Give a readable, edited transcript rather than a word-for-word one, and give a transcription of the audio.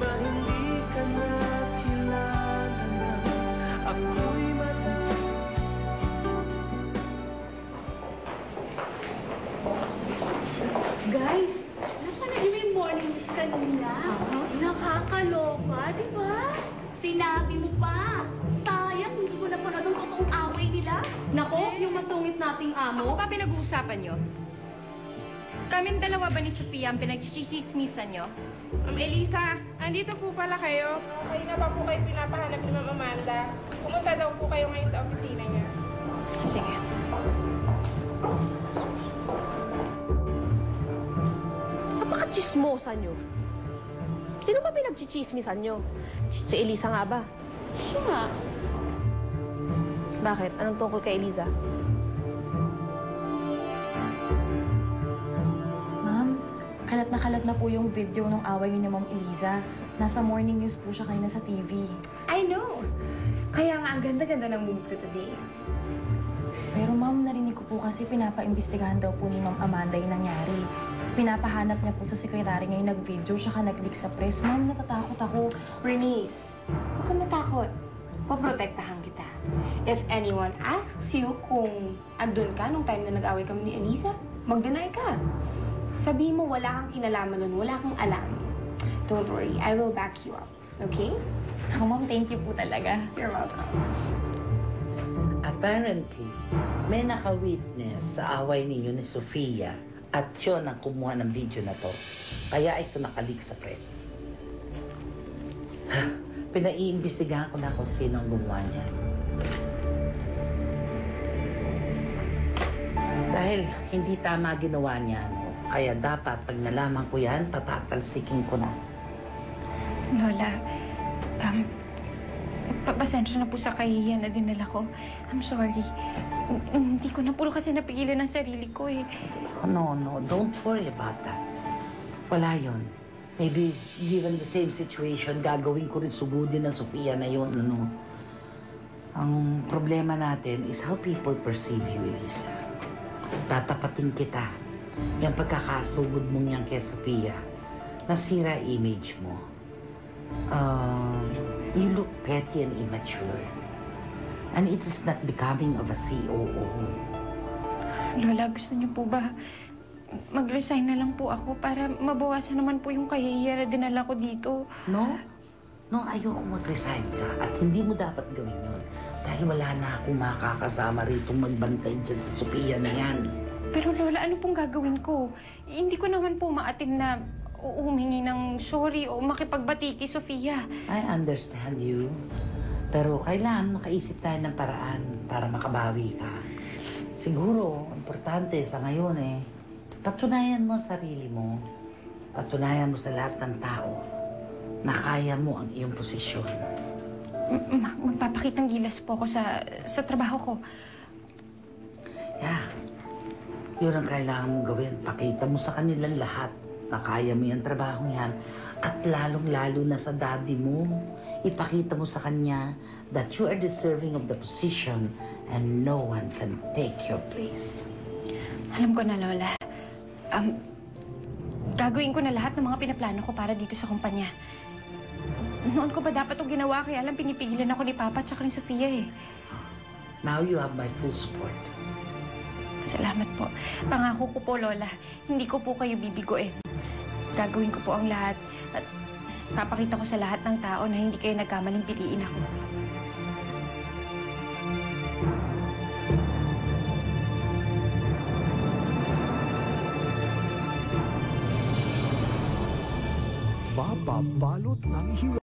ba hindi ka na kilala na ako'y Guys, napanood mo yung morning news kanina? Nakakaloka, di ba? Sinabi mo pa! Sayang, hindi ko napanood ang totoong away nila. Nako, yung masungit nating amo. Ako ba pinag-uusapan nyo? Kaming dalawa ba ni Sofia ang pinag-chichismisan nyo? Ma'am Elisa, andito po pala kayo. Kayo na ba po kayo pinapahanap ni Ma'am Amanda? Pumunta daw po kayo ngayon sa opisina niya. Sige. Napaka-chismosa nyo. Sino ba pinag-chichismisan nyo? Si Elisa nga ba? Siya nga. Bakit? Anong tungkol kay Eliza? Ma'am, kalat na po yung video ng away niyo ni Ma'am Eliza. Nasa morning news po siya kanina sa TV. I know. Kaya nga, ang ganda-ganda ng mood ko today. Pero ma'am, narinig ko po kasi pinapaimbestigahan daw po ni Ma'am Amanda yung nangyari. Pinapahanap niya po sa sekretary niya yung nag-video, tsaka nag-leak sa press. Ma'am, natatakot ako. Bernice, huwag kang matakot. Paprotektahan kita. If anyone asks you kung andun ka nung time na nag-away kami ni Elisa, mag-deny ka. Sabihin mo wala kang kinalaman nun, wala kang alam. Don't worry, I will back you up. Okay? Oh, ma'am, thank you po talaga. You're welcome. Apparently, may naka-witness sa away ninyo ni Sofia at yun ang kumuha ng video na to. Kaya ito nakalik sa press. Pinaiimbestigahan ko na kung sino ang gumawa niya. Dahil hindi tama ginawa niya, no? Kaya dapat pag nalaman ko yan, patatalsikin ko na. Lola, pasensya na po sa kahihiyan na dinala ko. I'm sorry. Hindi ko na po kasi napigilan ang sarili ko eh. No, don't worry about that. Wala yun. Maybe, given the same situation, gagawin ko rin sugudin ng Sofia na yun, ano. Ang problema natin is how people perceive you, Elisa. Tatapatin kita. Yung pagkakasugod mong yan kay Sofia, nasira image mo. You look petty and immature. And it is not becoming of a COO. Lola, gusto niyo po ba mag-resign na lang po ako para mabawasan naman po yung kahihiyan na dinala ko dito? No, ayoko mag-resign ka. At hindi mo dapat gawin yun. Dahil wala na akong makakasama rito magbantay dyan sa Sofia na yan. Pero Lola, ano pong gagawin ko? Hindi ko naman po maatim na humingi ng sorry o makipagbati kay Sofia. I understand you. Pero kailangan makaisip tayo ng paraan para makabawi ka. Siguro, importante sa ngayon patunayan mo ang sarili mo. Patunayan mo sa lahat ng tao na kaya mo ang iyong posisyon. Magpapakitang gilas po ako sa trabaho ko. Yeah. Yun ang kailangan mong gawin. Pakita mo sa kanilang lahat na kaya mo yung trabahong yan. At lalong-lalo na sa daddy mo. Ipakita mo sa kanya that you are deserving of the position and no one can take your place. Alam ko na, Lola. Gagawin ko na lahat ng mga pinaplano ko para dito sa kumpanya. Noon ko ba dapat itong ginawa? Kaya lang pinipigilan ako ni Papa at saka ni Sofia eh. Now you have my full support. Salamat po. Pangako ko po, Lola. Hindi ko po kayo bibigoin. Gagawin ko po ang lahat. At papakita ko sa lahat ng tao na hindi kayo nagkamaling piliin ako. Mababalot ng hiwa.